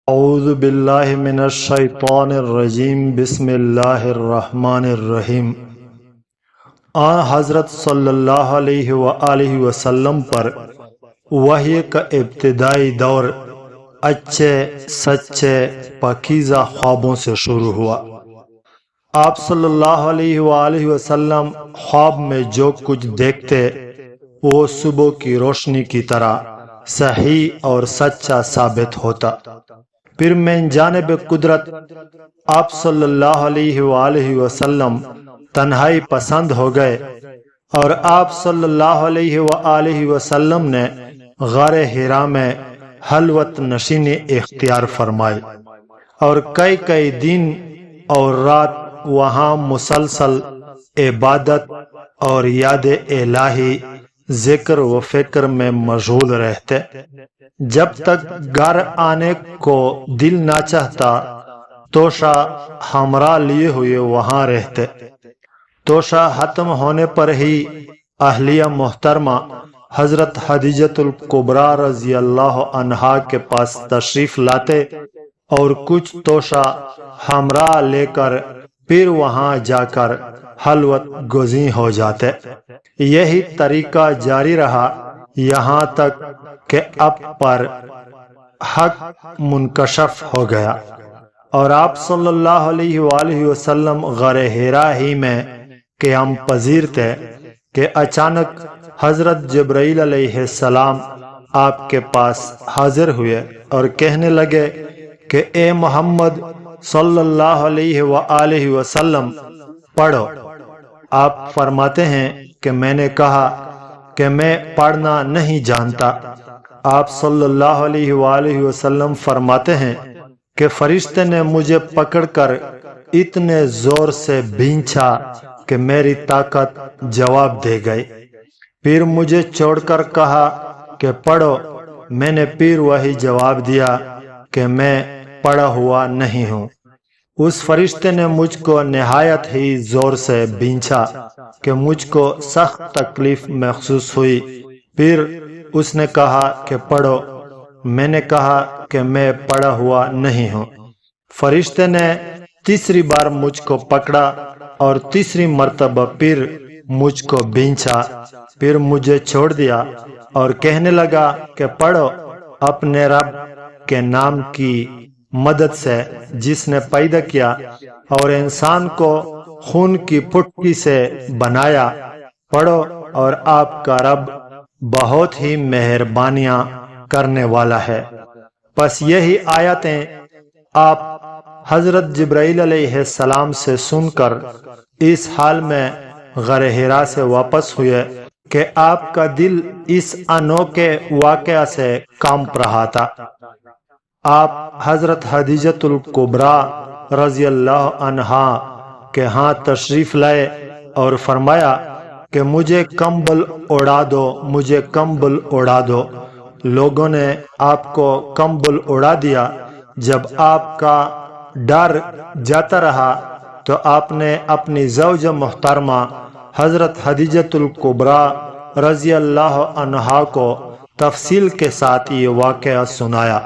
اعوذ باللہ من الشیطان الرجیم بسم اللہ الرحمن الرحیم۔ حضرت صلی اللہ علیہ وآلہ وسلم پر وحی کا ابتدائی دور اچھے سچے پاکیزہ خوابوں سے شروع ہوا۔ آپ صلی اللہ علیہ وآلہ وسلم خواب میں جو کچھ دیکھتے وہ صبح کی روشنی کی طرح صحیح اور سچا ثابت ہوتا۔ پھر من جانب قدرت آپ صلی اللہ علیہ وآلہ وسلم تنہائی پسند ہو گئے اور آپ صلی اللہ علیہ وآلہ وسلم نے غار حرا میں خلوت نشینی اختیار فرمائی اور کئی دن اور رات وہاں مسلسل عبادت اور یاد الہی ذکر و فکر میں مشغول رہتے، جب تک گھر آنے کو دل نہ چاہتا توشہ ہمراہ لیے ہوئے وہاں رہتے۔ توشہ ختم ہونے پر ہی اہلیہ محترمہ حضرت خدیجۃ الکبریٰ رضی اللہ عنہا کے پاس تشریف لاتے اور کچھ توشہ ہمراہ لے کر پھر وہاں جا کر خلوت گزین ہو جاتے۔ یہی طریقہ جاری رہا یہاں تک کہ اب پر حق منکشف ہو گیا اور آپ صلی اللہ علیہ وآلہ وسلم غار حرا ہی میں قیام پذیر تھے کہ اچانک حضرت جبرائیل علیہ السلام آپ کے پاس حاضر ہوئے اور کہنے لگے کہ اے محمد صلی اللہ علیہ وآلہ وسلم پڑھو۔ آپ فرماتے ہیں کہ میں نے کہا کہ میں پڑھنا نہیں جانتا۔ آپ صلی اللہ علیہ وآلہ وسلم فرماتے ہیں کہ فرشتے نے مجھے پکڑ کر اتنے زور سے بھینچا کہ میری طاقت جواب دے گئی۔ پھر مجھے چھوڑ کر کہا کہ پڑھو، میں نے پھر وہی جواب دیا کہ میں پڑھا ہوا نہیں ہوں۔ اس فرشتے نے مجھ کو نہایت ہی زور سے بھینچا کہ مجھ کو سخت تکلیف محسوس ہوئی۔ پھر اس نے کہا کہ پڑھو، میں نے کہا کہ میں پڑھا ہوا نہیں ہوں۔ فرشتے نے تیسری بار مجھ کو پکڑا اور تیسری مرتبہ پھر مجھ کو بھینچا، پھر مجھے چھوڑ دیا اور کہنے لگا کہ پڑھو اپنے رب کے نام کی مدد سے جس نے پیدا کیا اور انسان کو خون کی پھٹکی سے بنایا، پڑھو اور آپ کا رب بہت ہی مہربانیاں کرنے والا ہے۔ پس یہی آیتیں آپ حضرت جبرائیل علیہ السلام سے سن کر اس حال میں غار حرا سے واپس ہوئے کہ آپ کا دل اس انوکھے واقعہ سے کانپ رہا تھا۔ آپ حضرت خدیجۃ الکبریٰ رضی اللہ عنہا کے ہاں تشریف لائے اور فرمایا کہ مجھے کمبل اڑا دو، مجھے کمبل اڑا دو۔ لوگوں نے آپ کو کمبل اڑا دیا۔ جب آپ کا ڈر جاتا رہا تو آپ نے اپنی زوجہ محترمہ حضرت خدیجۃ الکبریٰ رضی اللہ عنہا کو تفصیل کے ساتھ یہ واقعہ سنایا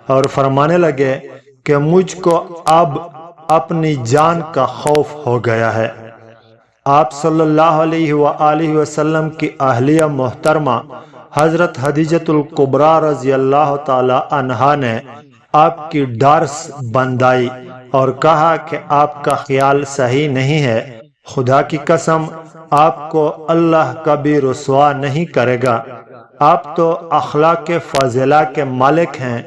اور فرمانے لگے کہ مجھ کو اب اپنی جان کا خوف ہو گیا ہے۔ آپ صلی اللہ علیہ وآلہ وسلم کی اہلیہ محترمہ حضرت خدیجۃ الکبریٰ رضی اللہ تعالی عنہا نے آپ کی ڈارس بندائی اور کہا کہ آپ کا خیال صحیح نہیں ہے، خدا کی قسم آپ کو اللہ کبھی رسوا نہیں کرے گا۔ آپ تو اخلاق فاضلہ کے مالک ہیں،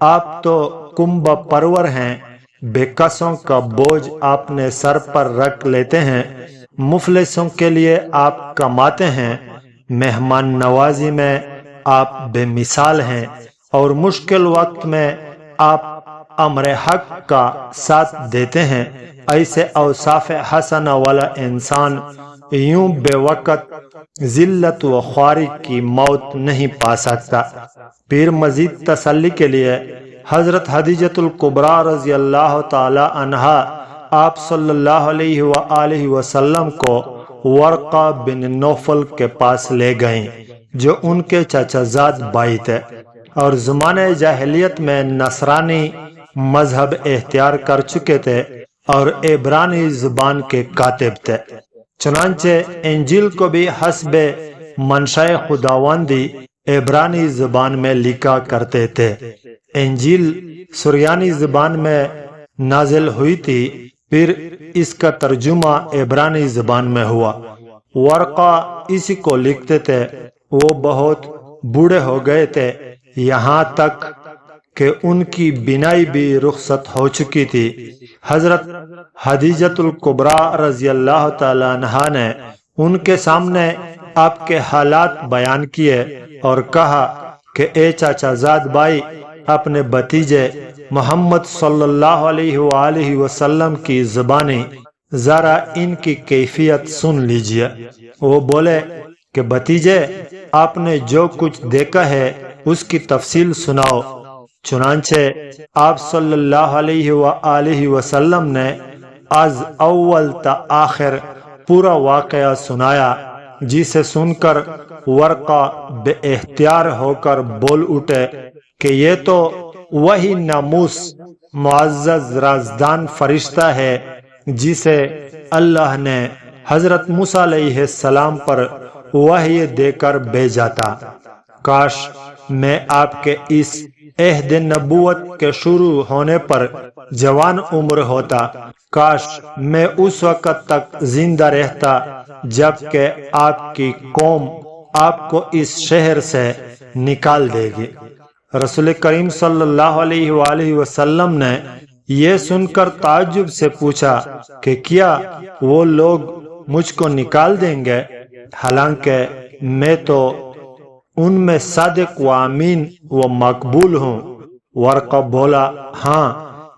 آپ تو کنبہ پرور ہیں، بے کسوں کا بوجھ آپ نے سر پر رکھ لیتے ہیں، مفلسوں کے لیے آپ کماتے ہیں، مہمان نوازی میں آپ بے مثال ہیں اور مشکل وقت میں آپ امر حق کا ساتھ دیتے ہیں۔ ایسے اوصاف حسنہ والا انسان یوں بے وقت ذلت و خواری کی موت نہیں پا سکتا۔ پھر مزید تسلی کے لیے حضرت خدیجۃ الکبریٰ رضی اللہ تعالی عنہا آپ صلی اللہ علیہ وآلہ وسلم کو ورقہ بن نوفل کے پاس لے گئیں جو ان کے چچا زاد بھائی تھے اور زمانے جاہلیت میں نصرانی مذہب اختیار کر چکے تھے اور عبرانی زبان کے کاتب تھے۔ چنانچہ انجیل کو بھی حسب منشاء خداوندی عبرانی زبان میں لکھا کرتے تھے۔ انجیل سریانی زبان میں نازل ہوئی تھی، پھر اس کا ترجمہ عبرانی زبان میں ہوا۔ ورقہ اسی کو لکھتے تھے۔ وہ بہت بوڑھے ہو گئے تھے، یہاں تک کہ ان کی بینائی بھی رخصت ہو چکی تھی۔ حضرت خدیجۃ الکبریٰ رضی اللہ تعالی عنہا نے ان کے سامنے آپ کے حالات بیان کیے اور کہا کہ اے چاچا زاد بھائی، اپنے بھتیجے محمد صلی اللہ علیہ وآلہ وسلم کی زبانی ذرا ان کی کیفیت سن لیجئے۔ وہ بولے کہ بھتیجے، آپ نے جو کچھ دیکھا ہے اس کی تفصیل سناؤ۔ چنانچہ آپ صلی اللہ علیہ وآلہ وسلم نے از اول تا آخر پورا واقعہ سنایا، جسے سن کر ورقہ بے اختیار ہو کر بول اٹھے کہ یہ تو وہی ناموس معزز رازدان فرشتہ ہے جسے اللہ نے حضرت موسیٰ علیہ السلام پر وحی دے کر بھیجا تھا۔ کاش میں آپ کے اس عہد نبوت کے شروع ہونے پر جوان عمر ہوتا، کاش میں اس وقت تک زندہ رہتا جب کہ آپ کی قوم آپ کو اس شہر سے نکال دے گی۔ رسول کریم صلی اللہ علیہ وآلہ وسلم نے یہ سن کر تعجب سے پوچھا کہ کیا وہ لوگ مجھ کو نکال دیں گے، حالانکہ میں تو ان میں صادق و امین و مقبول ہوں۔ ورقہ بولا، ہاں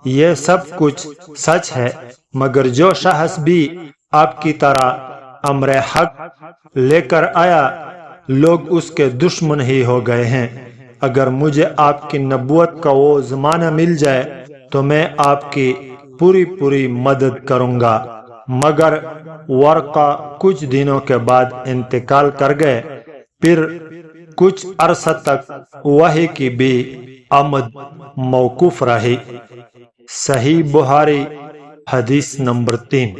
یہ سب کچھ سچ ہے، مگر جو شخص بھی آپ کی طرح امر حق لے کر آیا، لوگ اس کے دشمن ہی ہو گئے ہیں۔ اگر مجھے آپ کی نبوت کا وہ زمانہ مل جائے تو میں آپ کی پوری مدد کروں گا۔ مگر ورقہ کچھ دنوں کے بعد انتقال کر گئے، پھر کچھ عرصہ تک وحی کی بھی آمد موقوف رہی۔ صحیح بخاری حدیث نمبر 3۔